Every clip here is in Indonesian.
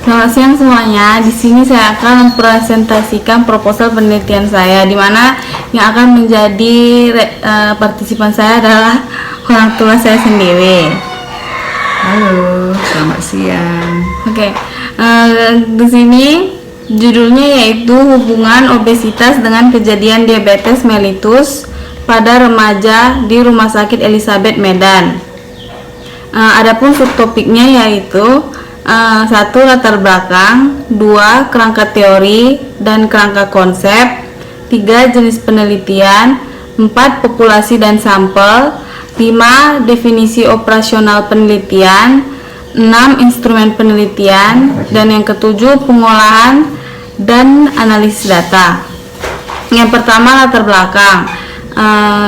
Selamat siang semuanya. Di sini saya akan mempresentasikan proposal penelitian saya, di mana yang akan menjadi partisipan saya adalah orang tua saya sendiri. Halo, selamat siang. Oke, di sini judulnya yaitu hubungan obesitas dengan kejadian diabetes mellitus pada remaja di Rumah Sakit Elizabeth Medan. Adapun subtopiknya yaitu 1. Latar belakang, 2. Kerangka teori dan kerangka konsep, 3. Jenis penelitian, 4. Populasi dan sampel, 5. Definisi operasional penelitian, 6. Instrumen penelitian, dan yang ketujuh pengolahan dan analisis data. Yang pertama, latar belakang.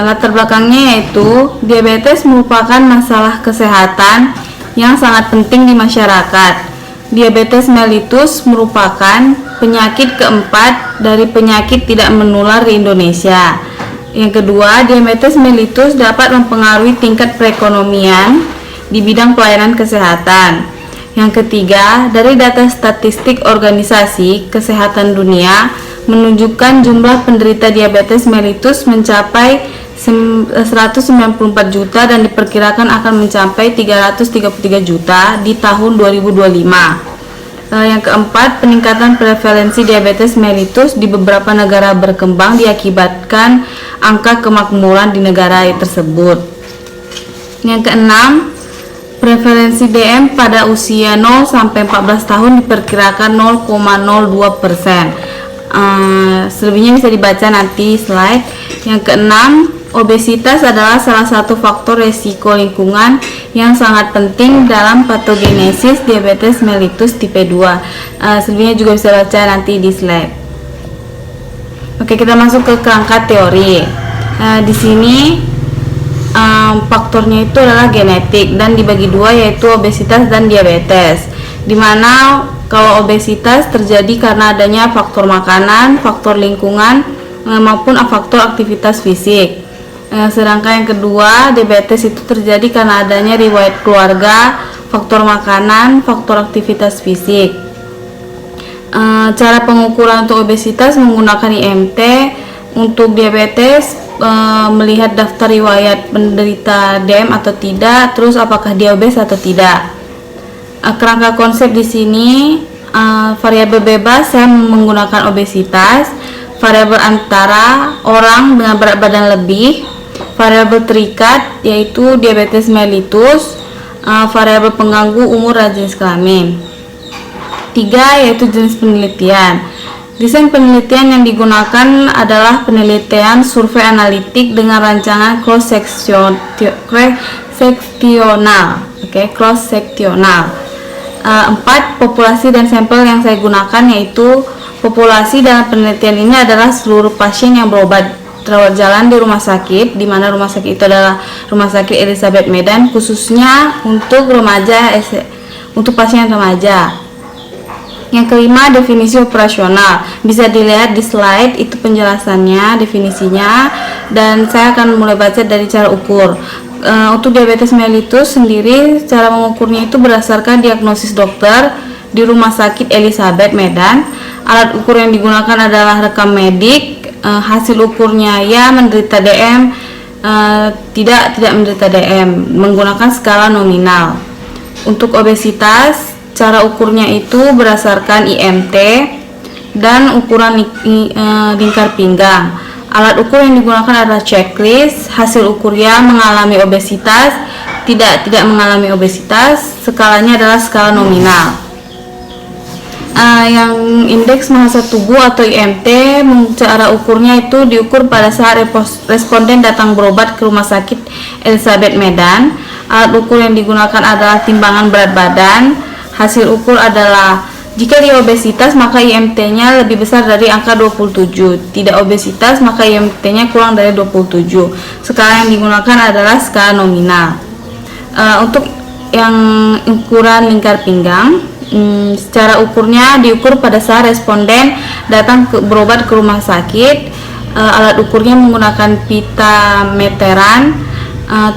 Latar belakangnya yaitu diabetes merupakan masalah kesehatan yang sangat penting di masyarakat. Diabetes mellitus merupakan penyakit keempat dari penyakit tidak menular di Indonesia. Yang kedua, diabetes mellitus dapat mempengaruhi tingkat perekonomian di bidang pelayanan kesehatan. Yang ketiga, dari data statistik Organisasi Kesehatan Dunia menunjukkan jumlah penderita diabetes mellitus mencapai 194 juta dan diperkirakan akan mencapai 333 juta di tahun 2025. Yang keempat, peningkatan prevalensi diabetes mellitus di beberapa negara berkembang diakibatkan angka kemakmuran di negara tersebut. Yang keenam, prevalensi DM pada usia 0 sampai 14 tahun diperkirakan 0,02%. Selebihnya bisa dibaca nanti slide. Yang keenam, obesitas adalah salah satu faktor resiko lingkungan yang sangat penting dalam patogenesis diabetes mellitus tipe 2. Selebihnya juga bisa baca nanti di slide. Oke, kita masuk ke kerangka teori. Di sini faktornya itu adalah genetik dan dibagi dua, yaitu obesitas dan diabetes. Dimana kalau obesitas terjadi karena adanya faktor makanan, faktor lingkungan, maupun faktor aktivitas fisik. Sedangkan yang kedua, diabetes itu terjadi karena adanya riwayat keluarga, faktor makanan, faktor aktivitas fisik. Cara pengukuran untuk obesitas menggunakan IMT. Untuk diabetes, melihat daftar riwayat penderita DM atau tidak, terus apakah dia obes atau tidak. Kerangka konsep di sini, variabel bebas saya menggunakan obesitas, variabel antara orang dengan berat badan lebih, variabel terikat yaitu diabetes mellitus, variabel pengganggu umur dan jenis kelamin. 3. Yaitu jenis penelitian. Desain penelitian yang digunakan adalah penelitian survei analitik dengan rancangan cross sectional. 4. Populasi dan sampel yang saya gunakan yaitu populasi dalam penelitian ini adalah seluruh pasien yang berobat rawat jalan di rumah sakit, di mana rumah sakit itu adalah Rumah Sakit Elizabeth Medan, khususnya untuk remaja, untuk pasien remaja. Yang kelima, definisi operasional. Bisa dilihat di slide, itu penjelasannya, definisinya, dan saya akan mulai baca dari cara ukur. Untuk diabetes mellitus sendiri, cara mengukurnya itu berdasarkan diagnosis dokter di Rumah Sakit Elizabeth Medan. Alat ukur yang digunakan adalah rekam medik. Hasil ukurnya ya menderita DM, tidak menderita DM, menggunakan skala nominal. Untuk obesitas, cara ukurnya itu berdasarkan IMT dan ukuran lingkar pinggang. Alat ukur yang digunakan adalah checklist. Hasil ukurnya mengalami obesitas, tidak mengalami obesitas. Skalanya adalah skala nominal. Yang indeks massa tubuh atau IMT, cara ukurnya itu diukur pada saat responden datang berobat ke Rumah Sakit Elizabeth Medan. Alat ukur yang digunakan adalah timbangan berat badan. Hasil ukur adalah jika dia obesitas maka IMT-nya lebih besar dari angka 27, tidak obesitas maka IMT-nya kurang dari 27. Skala yang digunakan adalah skala nominal. Untuk yang ukuran lingkar pinggang, secara ukurnya diukur pada saat responden datang berobat ke rumah sakit. Alat ukurnya menggunakan pita meteran.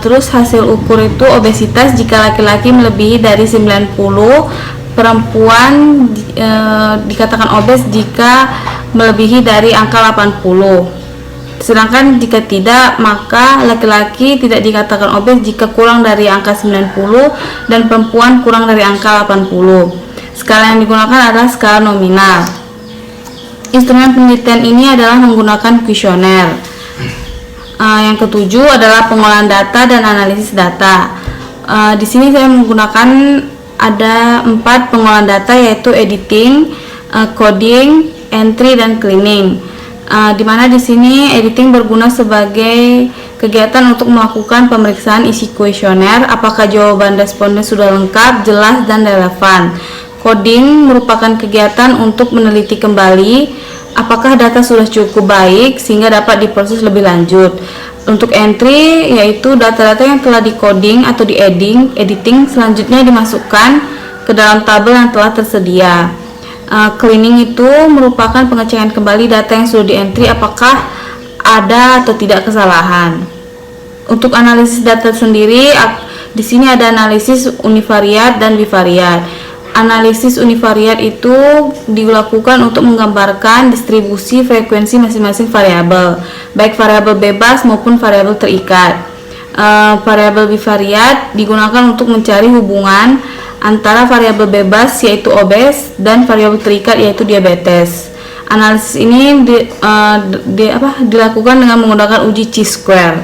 Terus hasil ukur itu obesitas jika laki-laki melebihi dari 90, perempuan dikatakan obes jika melebihi dari angka 80. Sedangkan jika tidak, maka laki-laki tidak dikatakan obes jika kurang dari angka 90 dan perempuan kurang dari angka 80. Skala yang digunakan adalah skala nominal. Instrumen penelitian ini adalah menggunakan kuesioner. Yang ketujuh adalah pengolahan data dan analisis data. Di sini saya menggunakan ada 4 pengolahan data, yaitu editing, coding, entry, dan cleaning. Di mana di sini editing berguna sebagai kegiatan untuk melakukan pemeriksaan isi kuesioner, apakah jawaban responden sudah lengkap, jelas, dan relevan. Coding merupakan kegiatan untuk meneliti kembali apakah data sudah cukup baik sehingga dapat diproses lebih lanjut. Untuk entry, yaitu data-data yang telah di-coding atau editing selanjutnya dimasukkan ke dalam tabel yang telah tersedia. Cleaning itu merupakan pengecekan kembali data yang sudah di-entry apakah ada atau tidak kesalahan. Untuk analisis data sendiri, di sini ada analisis univariat dan bivariat. Analisis univariat itu dilakukan untuk menggambarkan distribusi frekuensi masing-masing variabel, baik variabel bebas maupun variabel terikat. Variabel bivariat digunakan untuk mencari hubungan antara variabel bebas yaitu obes dan variabel terikat yaitu diabetes. Analisis ini dilakukan dengan menggunakan uji chi-square.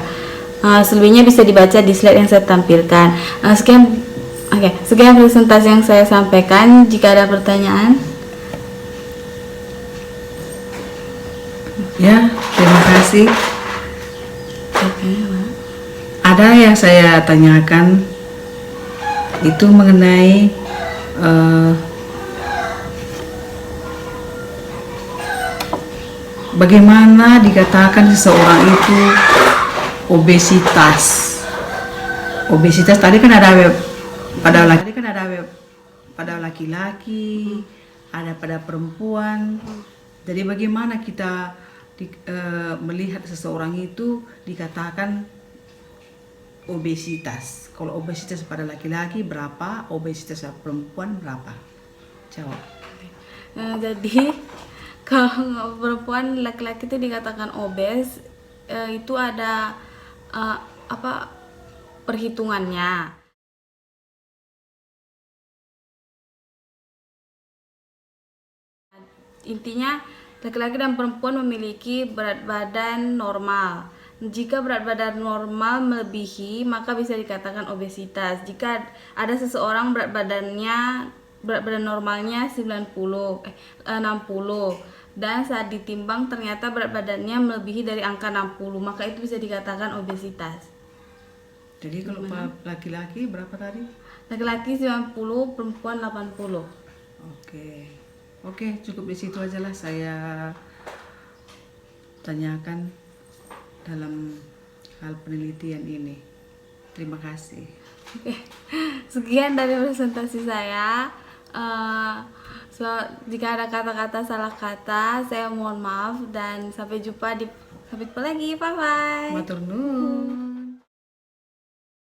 Selebihnya bisa dibaca di slide yang saya tampilkan. Sekian presentasi yang saya sampaikan. Jika ada pertanyaan. Ya, terima kasih. Ada yang saya tanyakan itu mengenai bagaimana dikatakan seseorang itu obesitas. Obesitas tadi kan ada pada laki-laki, ada pada perempuan. Jadi bagaimana kita melihat seseorang itu dikatakan obesitas? Kalau obesitas pada laki-laki berapa, obesitas pada perempuan berapa? Jawab. Jadi kalau perempuan, laki-laki itu dikatakan obes, itu ada perhitungannya. Intinya laki-laki dan perempuan memiliki berat badan normal. Jika berat badan normal melebihi, maka bisa dikatakan obesitas. Jika ada seseorang berat badan normalnya 60 dan saat ditimbang ternyata berat badannya melebihi dari angka 60, maka itu bisa dikatakan obesitas. Jadi kalau laki-laki berapa tadi? Laki-laki 90, perempuan 80. Oke, cukup di situ aja lah saya tanyakan dalam hal penelitian ini. Terima kasih. Sekian dari presentasi saya. Jika ada kata-kata salah kata, saya mohon maaf dan sampai jumpa lagi. Bye bye. Matur nuwun.